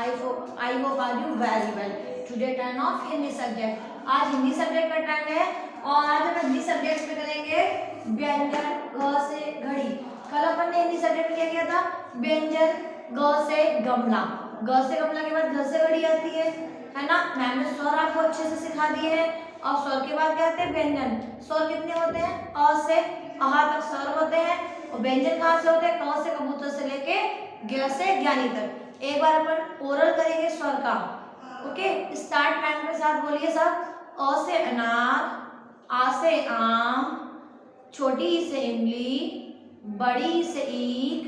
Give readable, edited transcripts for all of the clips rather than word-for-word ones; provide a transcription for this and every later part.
I hope are you very well. Today turn of Hindi subject. आज Hindi subject का turn है और आज हम हिंदी सब्जेक्ट में करेंगे व्यंजन ग से घड़ी. कल अपन ने हिंदी सब्जेक्ट में क्या किया था? व्यंजन ग से गमला. ग से गमला के बाद घ से घड़ी आती है ना. मैम ने स्वर आपको अच्छे से सिखा दिए हैं. और स्वर के बाद क्या आते हैं? व्यंजन. स्वर कितने होते हैं? अ से अहा तक स्वर होते हैं. और व्यंजन कहाँ से होते हैं? क से कबूतर से लेके ग से ज्ञानी तक. एक बार अपन ओरल करेंगे स्वर का. ओके, स्टार्ट मैम के साथ बोलिए सब. अ से अनार, आ से आम, छोटी ई से इमली, बड़ी ई से ईख,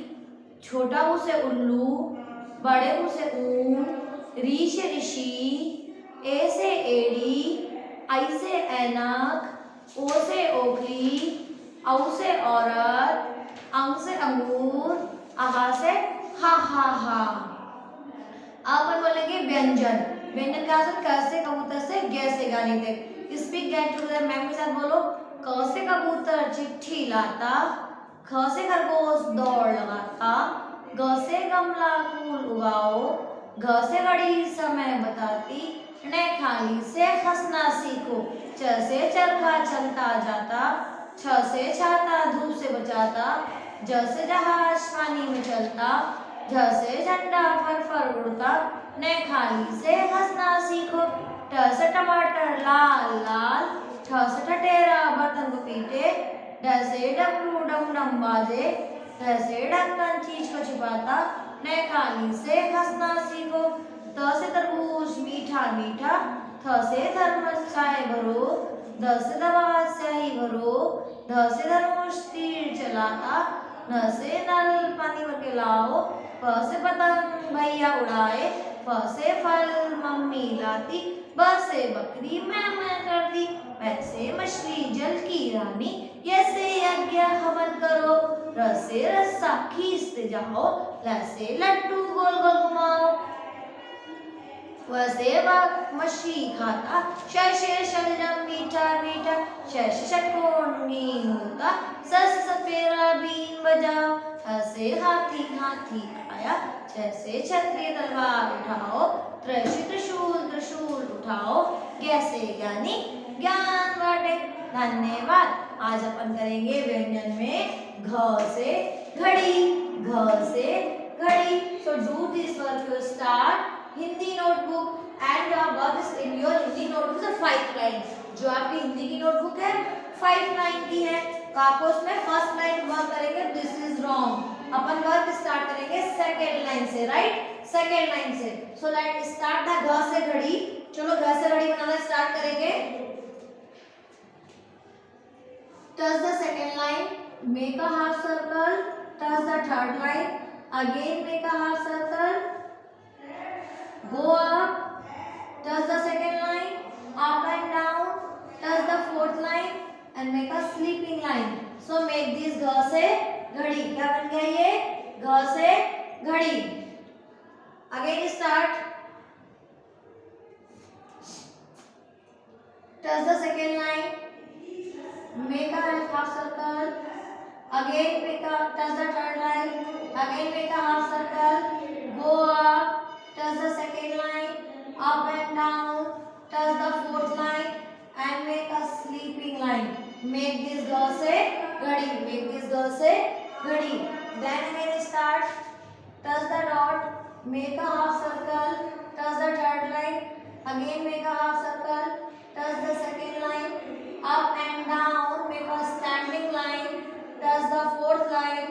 छोटा ऊ से उल्लू, बड़े ऊ से ऊन, री से ऋषि, ए से एड़ी, आई से ऐनक, ओ से ओखली, औ से औरत, अंग से अंगूर, आहा से हा हा हा. अब अपन बोलेंगे व्यंजन. व्यंजन का आंसर क से कबूतर से ग से गाने तक. Speak get together. मैम के साथ बोलो. क से कबूतर चिट्ठी लाता, ख से खरगोश दौड़ लगाता, ग से गमला फूल उगाओ, घ से घड़ी समय बताती, न खाली से हंसना सीखो, च से चरखा चलता जाता, छ से छाता धूप से बचाता, ज से जहाज पानी में चलता, झ से झंडा फर फर उड़ता, न खाली से हंसना सीखो, ट से टमाटर लाल लाल, ठ से ठठेरा बर्तन को पीटे, ढ से डमरू डम डम बाजे, ढ से ढक्कन चीज को छिपाता, न खाली से हंसना सीखो, त से तरबूज मीठा मीठा, थ से थर्मस चाय भरो, द से दवा स्याही भरो, ध से धनुष तीर चलाता, न से नल पानी भर के लाओ, प से पतंग भैया उड़ाए, फ से फल मम्मी लाती, ब से बकरी मैं करती, प से मछली जल की रानी, य से यज्ञ हवन करो, र से रस्सा खींचते जाओ, ल से लड्डू गोल गोल घुमाओ, व से वाघ मछली खाता, श से शलजम मीठा मीठा, श से षटकोण नीम होता, स से सपेरा बीन बजाओ, ह से हाथी हाथी आया, छ से छतरी तलवार उठाओ, त्र से त्रिशूल त्रिशूल उठाओ, ज्ञ से ज्ञानी ज्ञान बांटे. धन्यवाद. आज अपन करेंगे व्यंजन में घ से घड़ी. घ से घड़ी. So do this work. You start Hindi notebook and work in your Hindi notebook से 5 लाइन. जो आपकी हिंदी की नोटबुक है 5 लाइन की है, तो आपको उसमें फर्स्ट लाइन वर्क करेंगे this is wrong. Upon work start करेंगे सेकेंड लाइन से. राइट, सेकेंड लाइन से. सो लेट स्टार्ट द घ से घड़ी. चलो घ से घड़ी बनाना स्टार्ट करेंगे. Touch the second line, make a half circle, touch the third line, again make a half circle, go up, touch the second line, up and down, touch the fourth line and make a sleeping line. So make this घ से घड़ी. क्या बन गया ये? घ से घड़ी. Again start. Touch the second line, make a half circle, again touch the third line, again make a half circle, go up, touch the second line, up and down, touch the fourth line and make a sleeping line. Make this घ से घड़ी. Make this घ से घड़ी. Then again start. Touch the dot, make a half circle, touch the third line, again make a half circle, touch the second line, up and down, make a standing line, touch the fourth line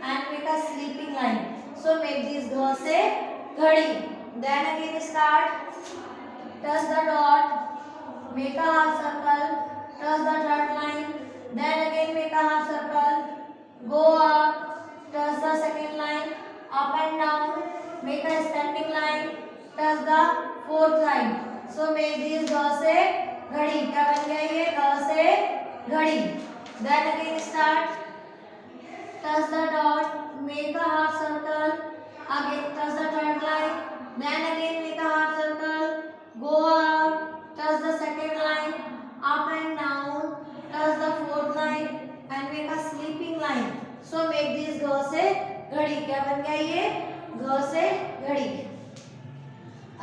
and make a sleeping line. So make this घ से घड़ी. Then again start. Touch the dot, make a half circle, touch the third line, then again make a half circle, go up, touch the second line, up and down, make a standing line, touch the fourth line. So make this घ से घड़ी. क्या बन गया ये? घ से घड़ी. Then again start. Touch the dot, make a half circle, again touch the third line, then again make a half circle, go up, touch the second line, up and down, touch the fourth line and make a sleeping line. So make this घ से घड़ी. क्या बन गया ये? घ से घड़ी.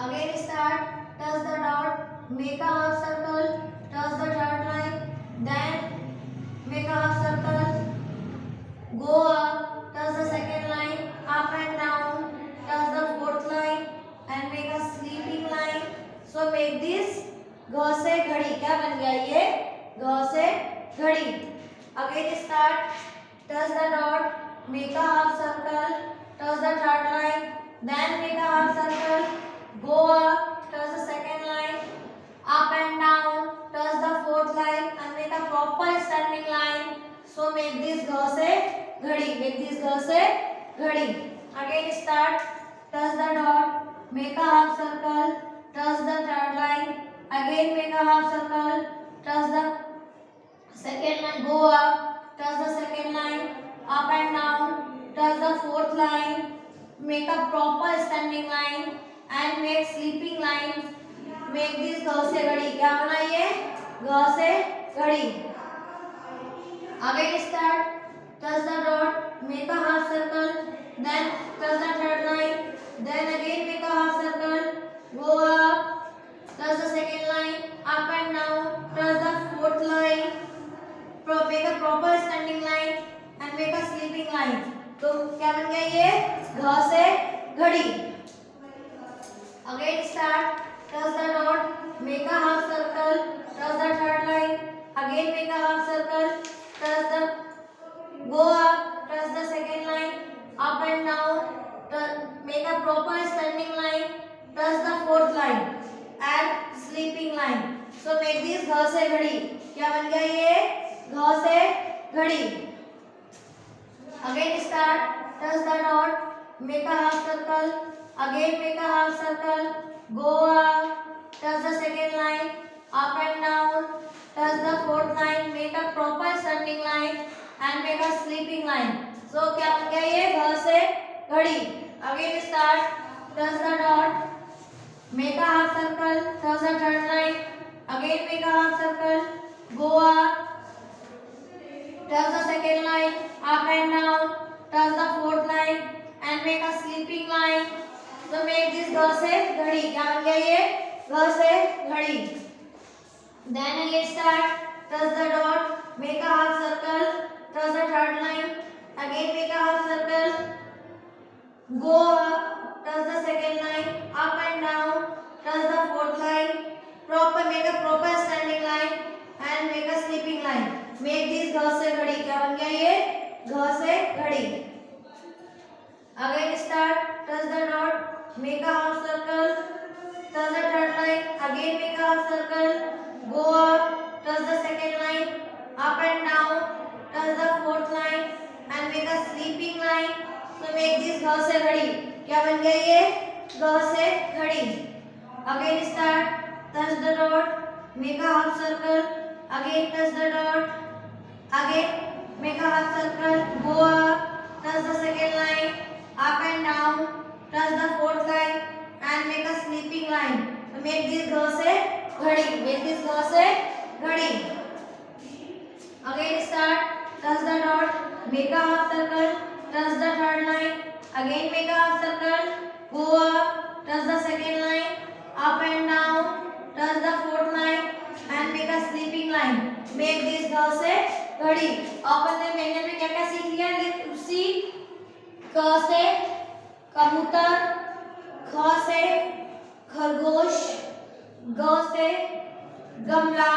Again start. Touch the dot. Make a half circle. Touch the third line. Then make a half circle. Go up. Touch the second line. Up and down. Touch the fourth line and make a sleeping line. So make this घ से घड़ी. क्या बन गया ये? घ से घड़ी. Again start. Touch the dot. Make a half circle. Touch the third line. Then make a half circle. Go up. Touch the second line. Up and down. Touch the fourth line and make a proper standing line. So make this घ से घड़ी. Make this घ से घड़ी. Again start. Touch the dot. Make a half circle. Touch the third line. Again make a half circle. Touch the second line. Go up. Touch the second line. Up and down. Touch the fourth line. Make a proper standing line and make sleeping line. Make this घ से घड़ी. क्या बना ये? घ से घड़ी. Again start. Touch the dot. Make a half circle. Then touch the third line. Then again make a half circle. Go up. Touch the second line. Up and down. Touch the fourth line. Make a proper standing line and make a sleeping line. तो क्या बन गया ये? घ से घड़ी. Again start. Touch the dot. Make a half circle. Touch the third line. Again make a half circle. Touch the go up. Touch the second line. Up and down. Make a proper standing line. Touch the fourth line and sleeping line. So make this घ से घड़ी. क्या बन गया ये? घ से घड़ी. Again start. Touch the dot. Make a half circle. Again make a half circle. Go up. Touch the second line. Up and down. Touch the fourth line. Make a proper standing line and make a sleeping line. So क्या बन गया ये? घ से घड़ी. Again start. Touch the dot. Make a half circle. Touch the third line. Again make a half circle. Go up. Touch the second line. Up and down. Touch the fourth line and make a sleeping line. So make this घ से घड़ी. क्या बन गया ये? घ से घड़ी. Then again start. Touch the dot. Make a half circle. Touch the third line. Again make a half circle. Go up. Touch the second line. Up and down. Touch the fourth line. Make a proper standing line and make a sleeping line. Make this घ से घड़ी. क्या बन गया ये? घ से घड़ी. Again start. Touch the dot. Make a half circle. Touch the third line. Again make a half circle. Go up. Touch the second line. Up and down. Touch the fourth line and make a sleeping line. So make this घ से घड़ी. क्या बन गया ये? घ से घड़ी. Again start. Touch the dot. Make a half circle. Again touch the dot. Again make a half circle. Go up. Touch the second line. Up and down. Touch the fourth line and make a sleeping line. So make this घ से घड़ी. Make this घ से घड़ी. Again start. Touch the dot. Make a half circle. Touch the third line. Again make a half circle. Go up. Touch the second line. Up and down. Touch the fourth line and make a sleeping line. Make this घ से घड़ी. अपन ने मैंने में क्या क्या सीख लिया? सी. क से कबूतर. ख से खरगोश. ग से गमला.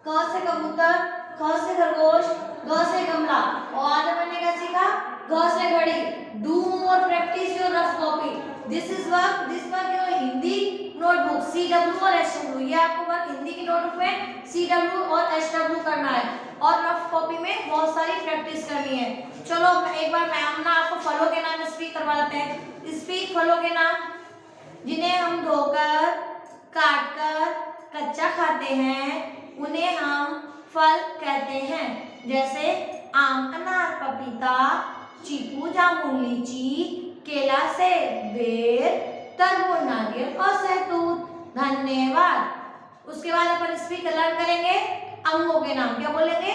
क से कबूतर. ख से खरगोश. ग से गमला. और आज अपन ने क्या सीखा? घ से घड़ी. Do more practice your rough copy. This work your Hindi notebook CW और SW. ये आपको वर्क हिंदी की नोटबुक में CW और SW करना है और रफ कॉपी में बहुत सारी प्रैक्टिस करनी है. चलो एक बार मैम ना आपको फलों के नाम स्पीक करवा देते हैं. स्पीक फलों के नाम जिन्हें हम धोकर काटकर कच्चा खाते हैं उन्हें हम फल कहते हैं. जैसे आम, अनार, पपीता, चीकू, जामुन, लीची, केला, सेब, बेर, तरबूज, नारियल और सहतूत. धन्यवाद. उसके बाद अपन स्पीक लर्न करेंगे अंगों के नाम. क्या बोलेंगे?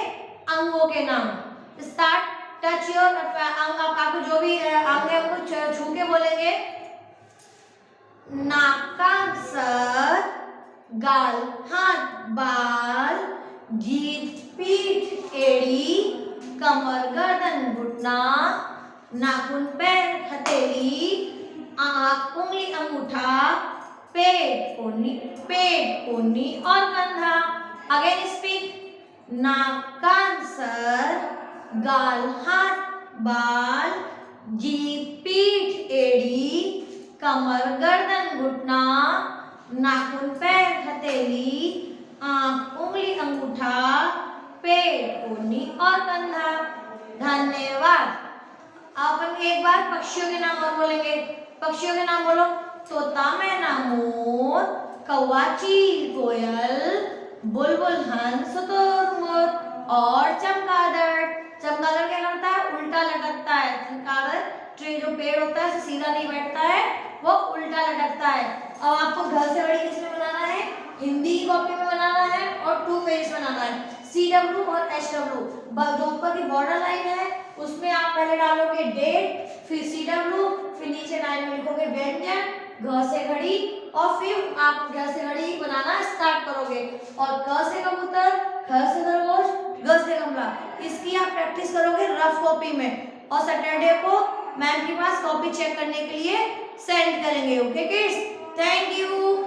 अंगों के नाम. स्टार्ट. टच योर अंग. आपको जो भी अंग है उनको छू के बोलेंगे. नाक का गाल हाथ बाल, जीभ पीठ एड़ी, कमर गर्दन घुटना, नाखून पैर हथेली, आँख उंगली अंगूठा, पेट कोहनी और कंधा। Again speak. नाक कान सर, गाल हाथ बाल, जीभ पीठ एड़ी, कमर गर्दन घुटना, नाखून पैर हथेली, आँख उंगली अंगूठा, पेट कोहनी और कंधा। धन्यवाद। अपन एक बार पक्षियों के नाम और बोलेंगे। पक्षियों के नाम बोलो। तोता मैना मोर, कौवा चील कोयल, बुलबुल हंस मोर और चमगादड़। चमगादड़ क्या करता है? उल्टा लटकता है। चमगादड़ ट्री जो पेड़ होता है सीधा नहीं बैठता है, वो उल्टा लटकता है। अब आपको घर से बड़ी किसमें बनाना है? हिंदी की कॉपी में बनाना है और 2 पेज बनाना है। CW और HW जो ऊपर की बॉर्डर लाइन है उसमें आप पहले डालोगे डेट, फिर CW, फिर नीचे लाइन में लिखोगे व्यंजन, घ से घड़ी, और फिर आप घ से घड़ी बनाना स्टार्ट करोगे। और क से कबूतर, ख से खरगोश, ग से गमला। इसकी आप प्रैक्टिस करोगे रफ कॉपी में, और सैटरडे को मैम के पास कॉपी चेक करने के लिए सेंड करेंगे। Okay kids, thank you.